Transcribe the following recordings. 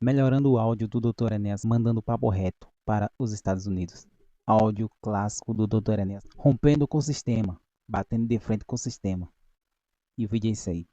Melhorando o áudio do Dr. Enéas, mandando papo reto para os Estados Unidos. Áudio clássico do Dr. Enéas, rompendo com o sistema, batendo de frente com o sistema. E o vídeo é isso aí.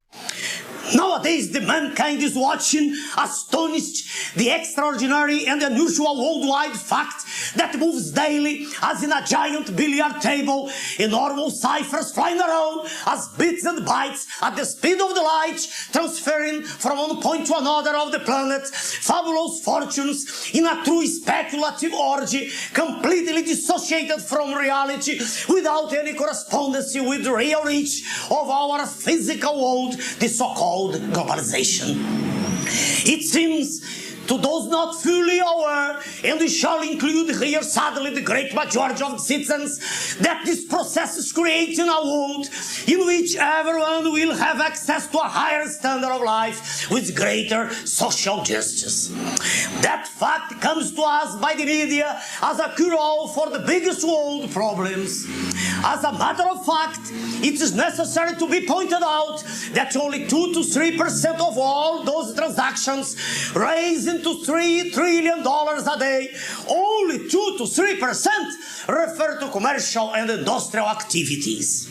Nowadays, the mankind is watching, astonished, the extraordinary and unusual worldwide fact that moves daily as in a giant billiard table, enormous ciphers flying around as bits and bytes at the speed of the light, transferring from one point to another of the planet, fabulous fortunes in a true speculative orgy, completely dissociated from reality, without any correspondence with the real reach of our physical world, the so-called globalization. It seems to those not fully aware, and we shall include here sadly the great majority of the citizens, that this process is creating a world in which everyone will have access to a higher standard of life with greater social justice. That fact comes to us by the media as a cure-all for the biggest world problems. As a matter of fact, it is necessary to be pointed out that only 2 to 3% of all those transactions raise into $3 trillion a day, only 2 to 3% refer to commercial and industrial activities.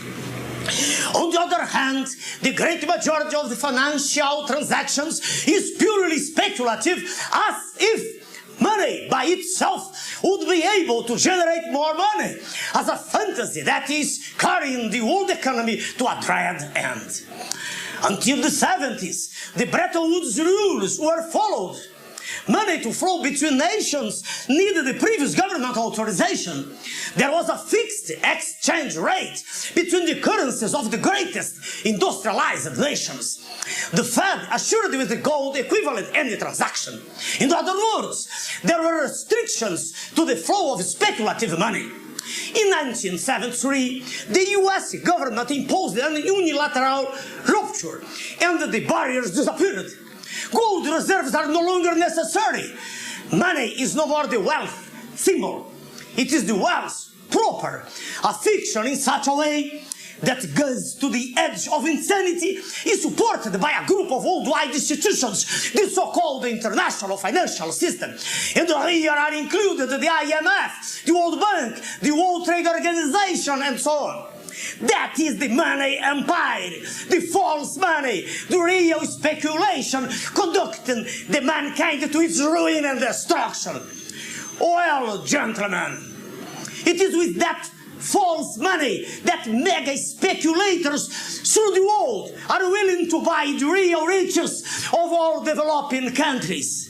On the other hand, the great majority of the financial transactions is purely speculative, as if money by itself would be able to generate more money, as a fantasy that is carrying the world economy to a dread end. Until the 70s, the Bretton Woods rules were followed. Money to flow between nations needed the previous government authorization. There was a fixed exchange rate between the currencies of the greatest industrialized nations. The Fed assured with the gold equivalent any transaction. In other words, there were restrictions to the flow of speculative money. In 1973, the US government imposed an unilateral rupture and the barriers disappeared. Gold reserves are no longer necessary. Money is no more the wealth symbol. It is the wealth proper, a fiction in such a way that goes to the edge of insanity is supported by a group of worldwide institutions, the so-called international financial system. And here are included the IMF, the World Bank, the World Trade Organization, and so on. That is the money empire, the false money, the real speculation conducting the mankind to its ruin and destruction. Well, gentlemen, it is with that false money that mega speculators through the world are willing to buy the real riches of all developing countries.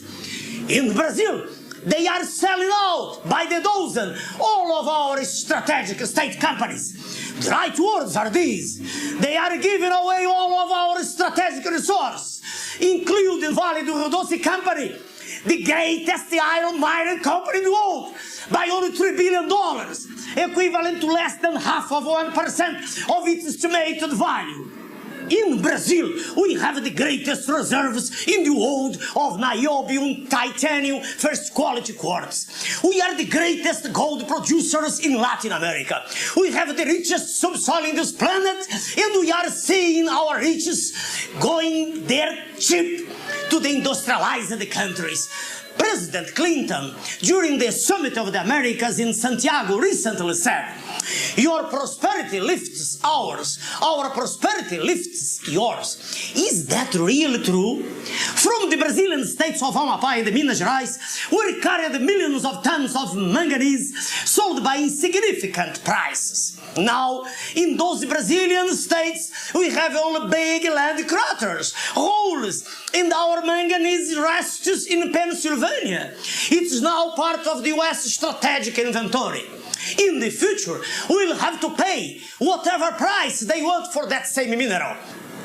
In Brazil, they are selling out by the dozen all of our strategic state companies. The right words are these. They are giving away all of our strategic resources, including Vale do Rio Doce Company, the greatest iron mining company in the world, by only $3 billion, equivalent to less than half of 1% of its estimated value. In Brazil, we have the greatest reserves in the world of niobium, titanium, first quality quartz. We are the greatest gold producers in Latin America. We have the richest subsoil in this planet, and we are seeing our riches going there cheap to the industrialized countries. President Clinton, during the Summit of the Americas in Santiago, recently said, "Your prosperity lifts ours, our prosperity lifts yours." Is that really true? From the Brazilian states of Amapá and Minas Gerais, we carried millions of tons of manganese sold by insignificant prices. Now, in those Brazilian states, we have only big land craters, holes, and our manganese rests in Pennsylvania. It's now part of the US strategic inventory. In the future, we'll have to pay whatever price they want for that same mineral.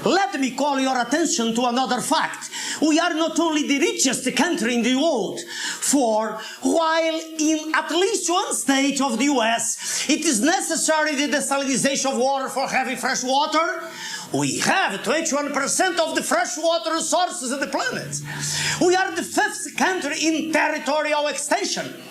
Let me call your attention to another fact. We are not only the richest country in the world, for while in at least one state of the US it is necessary the desalinization of water for having fresh water, we have 21% of the freshwater resources on the planet. We are the 5th country in territorial extension.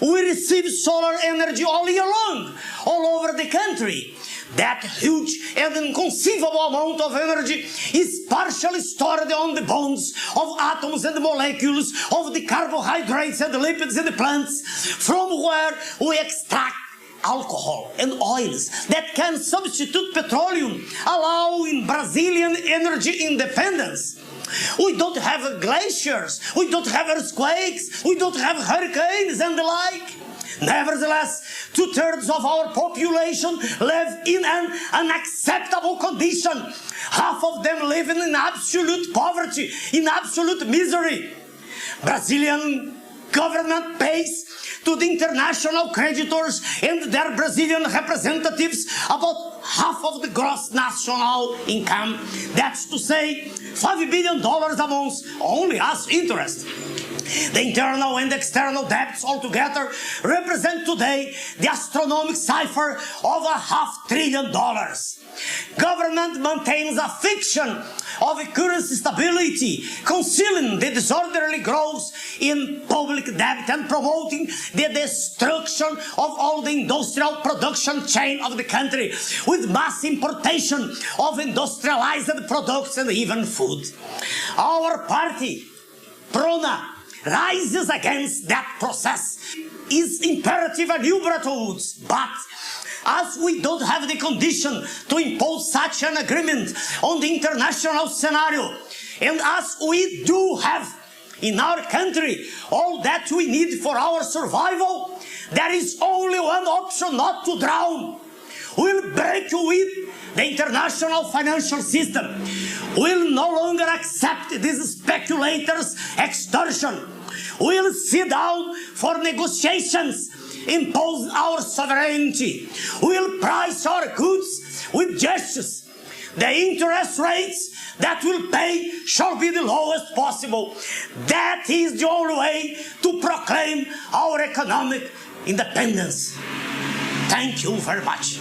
We receive solar energy all year long, all over the country. That huge and inconceivable amount of energy is partially stored on the bonds of atoms and molecules of the carbohydrates and lipids in the plants, from where we extract alcohol and oils that can substitute petroleum, allowing Brazilian energy independence. We don't have glaciers, we don't have earthquakes, we don't have hurricanes and the like. Nevertheless, 2/3 of our population live in an unacceptable condition. Half of them living in absolute poverty, in absolute misery. Brazilian government pays to the international creditors and their Brazilian representatives about half of the gross national income. That's to say, $5 billion a month only as interest. The internal and external debts altogether represent today the astronomical cipher of $500 billion. Government maintains a fiction of currency stability, concealing the disorderly growth in public debt and promoting the destruction of all the industrial production chain of the country, with mass importation of industrialized products and even food. Our party, Prona, rises against that process. Is imperative and liberal, but as we don't have the condition to impose such an agreement on the international scenario, and as we do have in our country all that we need for our survival, there is only one option: not to drown. We'll break with the international financial system. We'll no longer accept these speculators' extortion. We'll sit down for negotiations, impose our sovereignty. We'll price our goods with justice. The interest rates that we'll pay shall be the lowest possible. That is the only way to proclaim our economic independence. Thank you very much.